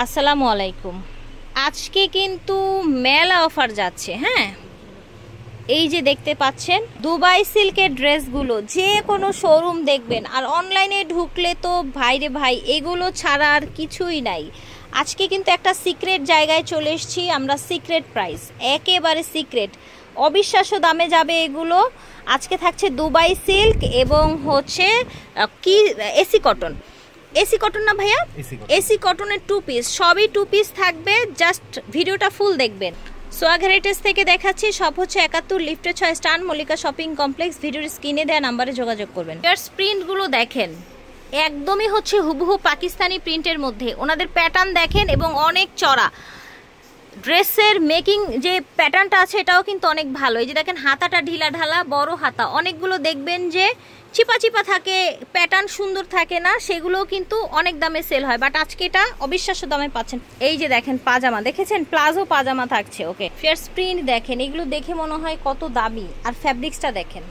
আসসালামু আলাইকুম। আজকে কিন্তু মেলা অফার যাচ্ছে। হ্যাঁ, এই যে দেখতে পাচ্ছেন দুবাই সিল্কের ড্রেসগুলো, যে কোনো শোরুম দেখবেন আর অনলাইনে ঢুকলে তো ভাইরে ভাই এগুলো ছাড়া আর কিছুই নাই। আজকে কিন্তু একটা সিক্রেট জায়গায় চলে এসেছি আমরা, সিক্রেট প্রাইস, একেবারে সিক্রেট, অবিশ্বাস্য দামে যাবে এগুলো। আজকে থাকছে দুবাই সিল্ক এবং হচ্ছে কি এসি কটন। এসি কটন না ভাইয়া? এসি কটনের 2 পিস, সবই 2 পিস থাকবে। জাস্ট ভিডিওটা ফুল দেখবেন। সোয়াগ হেরিটেজ থেকে দেখাচ্ছি। সব হচ্ছে 71 লিফটে 6 স্টান মল্লিকা শপিং কমপ্লেক্স। ভিডিওর স্ক্রিনে দেওয়া নাম্বারে যোগাযোগ করবেন। এর প্রিন্টগুলো দেখেন, একদমই হচ্ছে হুবহু পাকিস্তানি প্রিন্টের মধ্যে। ওনাদের প্যাটার্ন দেখেন এবং অনেক চড়া। ড্রেসের মেকিং যে প্যাটার্নটা আছে এটাও কিন্তু অনেক ভালো। এই যে দেখেন হাতাটা ঢিলা ঢালা, বড় হাতা। অনেকগুলো দেখবেন যে চিপা চিপা থাকে, প্যাটার্ন সুন্দর থাকে না, সেগুলোও কিন্তু অনেক দামে সেল হয়। বাট আজকে এটা অবিশ্বাস্য দামে পাচ্ছেন। এই যে দেখেন পাজামা, দেখেছেন প্লাজো পাজামা থাকছে। ওকে, ফেয়ার প্রিন্ট দেখেন, এগুলো দেখে মনে হয় কত দামি। আর ফ্যাব্রিক্সটা দেখেন,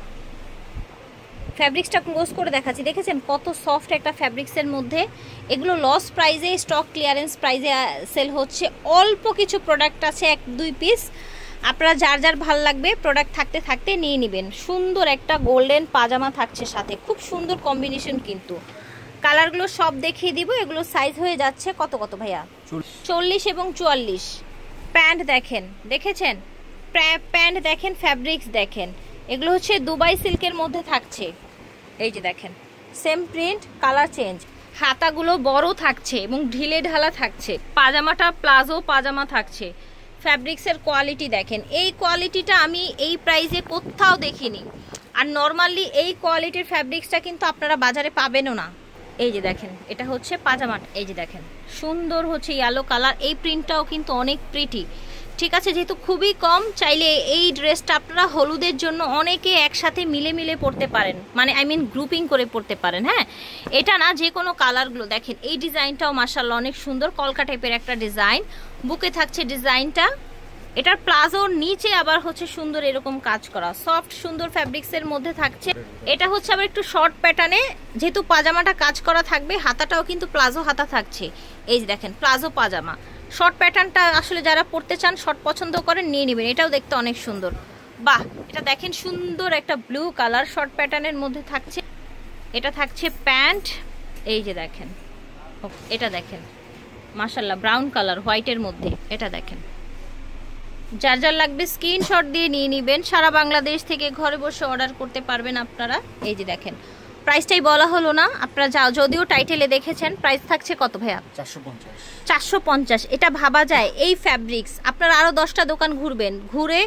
ফ্যাব্রিক্সটা ক্লোজ করে দেখাচ্ছি। দেখেছেন কত সফট একটা ফ্যাব্রিক্সের মধ্যে। এগুলো লস প্রাইজে, স্টক ক্লিয়ারেন্স প্রাইজে সেল হচ্ছে। অল্প কিছু প্রোডাক্ট আছে, 1-2 পিস। আপনারা যার যার ভাল লাগবে প্রোডাক্ট থাকতে থাকতে নিয়ে নেবেন। সুন্দর একটা গোল্ডেন পাজামা থাকছে সাথে, খুব সুন্দর কম্বিনেশন। কিন্তু কালারগুলো সব দেখিয়ে দিব। এগুলো সাইজ হয়ে যাচ্ছে কত কত ভাইয়া? 40 এবং 44। প্যান্ট দেখেন, দেখেছেন প্যান্ট দেখেন, ফ্যাব্রিক্স দেখেন। এগুলো হচ্ছে দুবাই সিল্কের মধ্যে থাকছে। এই যে দেখেন সেম প্রিন্ট, কালার চেঞ্জ। হাতাগুলো বড় থাকছে এবং ঢিলে ঢালা থাকছে। পাজামাটা প্লাজো পাজামা থাকছে। ফ্যাব্রিক্সের কোয়ালিটি দেখেন, এই কোয়ালিটিটা আমি এই প্রাইসে কোথাও দেখিনি। আর নর্মালি এই কোয়ালিটির ফ্যাব্রিক্সটা কিন্তু আপনারা বাজারে পাবেনও না। এই যে দেখেন এটা হচ্ছে পাজামাটা। এই যে দেখেন সুন্দর হচ্ছে ইয়েলো কালার। এই প্রিন্টটাও কিন্তু অনেক প্রিটি। ঠিক আছে, যেহেতু খুবই কম, চাইলে এই ড্রেসটা আপনারা হলুদের জন্য অনেকে একসাথে মিলে মিলে পরতে পারেন, মানে আই মিন গ্রুপিং করে পরতে পারেন। হ্যাঁ, এটা না, যে কোনো কালারগুলো দেখেন। এই ডিজাইনটাও মাশাআল্লাহ অনেক সুন্দর, কলকা টাইপের একটা ডিজাইন। বুকে থাকছে ডিজাইনটা। এটার প্লাজোর নিচে আবার হচ্ছে সুন্দর এরকম কাজ করা, সফট সুন্দর ফ্যাব্রিক্সের মধ্যে থাকছে। এটা হচ্ছে আবার একটু শর্ট প্যাটার্নে, যেহেতু পাজামাটা কাজ করা থাকবে। হাতাটাও কিন্তু প্লাজো হাতা থাকছে। এই যে দেখেন প্লাজো পাজামা। শর্ট প্যাটার্নটা আসলে যারা পরতে চান, শর্ট পছন্দ করেন, নিয়ে নেবেন। এটাও দেখতে অনেক সুন্দর। বাহ, এটা দেখেন সুন্দর একটা ব্লু কালার শর্ট প্যাটার্নের মধ্যে থাকছে। এটা থাকছে প্যান্ট। এই যে দেখেন, এটা দেখেন মাশাআল্লাহ ব্রাউন কালার হোয়াইটের মধ্যে। এটা দেখেন, যার যার লাগবে স্ক্রিনশট দিয়ে নিয়ে নেবেন। সারা বাংলাদেশ থেকে ঘরে বসে অর্ডার করতে পারবেন আপনারা। এই যে দেখেন, প্রাইসটাই বলা হলো না, আপনারা যদিও টাইটেলে দেখেছেন। প্রাইস থাকছে কত ভাইয়া? 450। এটা ভাবা যায় এই ফ্যাব্রিক্স। আপনারা আরো 10টা দোকান ঘুরবেন, ঘুরে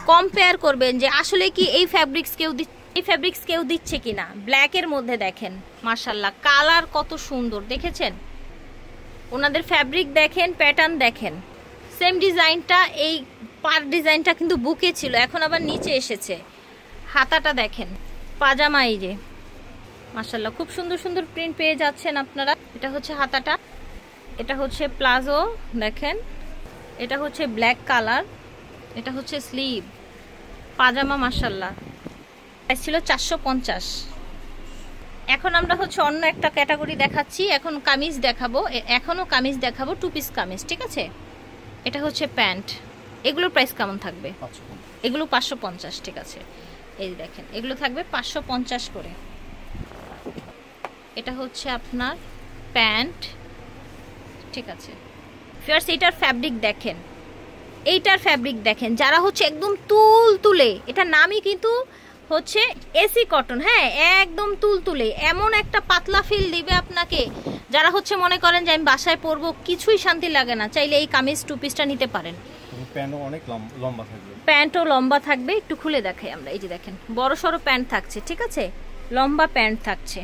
কম্পেয়ার করবেন যে আসলে কি এই ফ্যাব্রিক্স কেউ দিচ্ছে কিনা। ব্ল্যাকের মধ্যে দেখেন মাশাআল্লাহ কালার কত সুন্দর, দেখেছেন? ওনাদের ফ্যাব্রিক দেখেন, প্যাটার্ন দেখেন। সেম ডিজাইনটা, এই পার ডিজাইনটা কিন্তু বুকে ছিল, এখন আবার নিচে এসেছে। হাতাটা দেখেন, পাজামা। এই যে মাশাআল্লাহ খুব সুন্দর সুন্দর প্রিন্ট পেয়ে যাচ্ছেন আপনারা। এটা হচ্ছে হাতাটা, এটা হচ্ছে প্লাজো দেখেন, এটা হচ্ছে ব্ল্যাক কালার, এটা হচ্ছে স্লিভ, পাজামা। মাশাআল্লাহ প্রাইস ছিল 450। এখন আমরা হচ্ছে অন্য একটা ক্যাটাগরি দেখাচ্ছি। এখন কামিজ দেখাবো, এখনও কামিজ দেখাবো, 2 পিস কামিজ। ঠিক আছে, এটা হচ্ছে প্যান্ট। এগুলোর প্রাইস কেমন থাকবে? এগুলো 550। ঠিক আছে, এই দেখেন এগুলো থাকবে 550 করে। এটা হচ্ছে আপনার প্যান্ট। ঠিক আছে ফিয়ার্স, এইটার ফ্যাব্রিক দেখেন, এইটার ফ্যাব্রিক দেখেন। যারা হচ্ছে একদম তুল তুলে, এটা নামই কিন্তু হচ্ছে এসি কটন। হ্যাঁ, একদম তুল তুলে, এমন একটা পাতলা ফিল দিবে আপনাকে। যারা হচ্ছে মনে করেন যে আমি বাসায় পরবো, কিছুই শান্তি লাগে না, চাইলে এই কামিজ 2 পিসটা নিতে পারেন। প্যান্টও অনেক লম্বা থাকবে। প্যান্টও লম্বা থাকবে, একটু খুলে দেখাই আমরা। এই যে দেখেন বড় সড়ো প্যান্ট থাকছে। ঠিক আছে, লম্বা প্যান্ট থাকছে।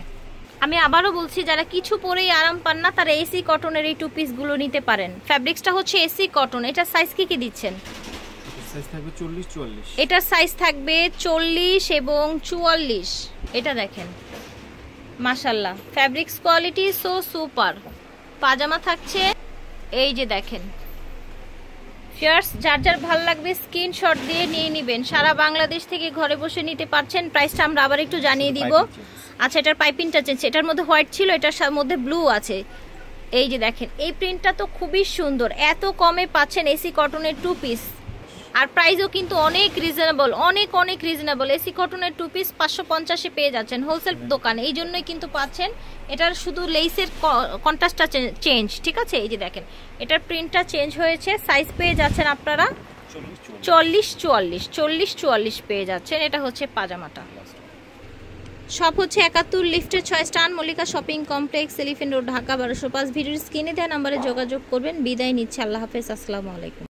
আমি আবারও বলছি, যারা কিছু পরেই আরাম পান না, তারা এসি কটনের এই 2 পিসগুলো নিতে পারেন। ফ্যাব্রিক্সটা হচ্ছে এসি কটন। এটা সাইজ কি দিচ্ছেন? সাইজ থাকবে 40-44। এটার সাইজ থাকবে 40 এবং 44। এটা দেখেন মাশাআল্লাহ ফ্যাব্রিক্স কোয়ালিটি সো সুপার। পাজামা থাকছে। এই যে দেখেন ফিয়ার্স, যার যার ভাল লাগবে স্ক্রিনশট দিয়ে নিয়ে নেবেন। সারা বাংলাদেশ থেকে ঘরে বসে নিতে পারছেন। প্রাইসটা আমরা আবার একটু জানিয়ে দিব। আচ্ছা, এটার পাইপিংটা চেঞ্জ। এটার মধ্যে হোয়াইট ছিল, এটার মধ্যে ব্লু আছে। এই যে দেখেন এই প্রিন্টটা তো খুবই সুন্দর, এত কমে পাচ্ছেন এসি কটনের 2 পিস, আর প্রাইসও কিন্তু অনেক রিজনেবল, অনেক অনেক রিজনেবল। এসি কটনের 2 পিস 550-এ পেয়ে যাচ্ছেন হোলসেল দোকানে, এই জন্যই কিন্তু পাচ্ছেন। এটার শুধু লেসের কন্ট্রাস্টটা চেঞ্জ, ঠিক আছে? এই যে দেখেন এটার প্রিন্টটা চেঞ্জ হয়েছে। সাইজ পেয়ে যাচ্ছেন আপনারা 40-44 পেয়ে যাচ্ছেন। এটা হচ্ছে পাজামাটা। সব হচ্ছে 71 লিফটের 6 star Mallika shopping complex, elephant road, Dhaka 1205। ভিডিওর স্ক্রিনে দেওয়া নাম্বারে যোগাযোগ করবেন। বিদায় নিচ্ছে, আল্লাহ হাফেজ, আসসালামু আলাইকুম।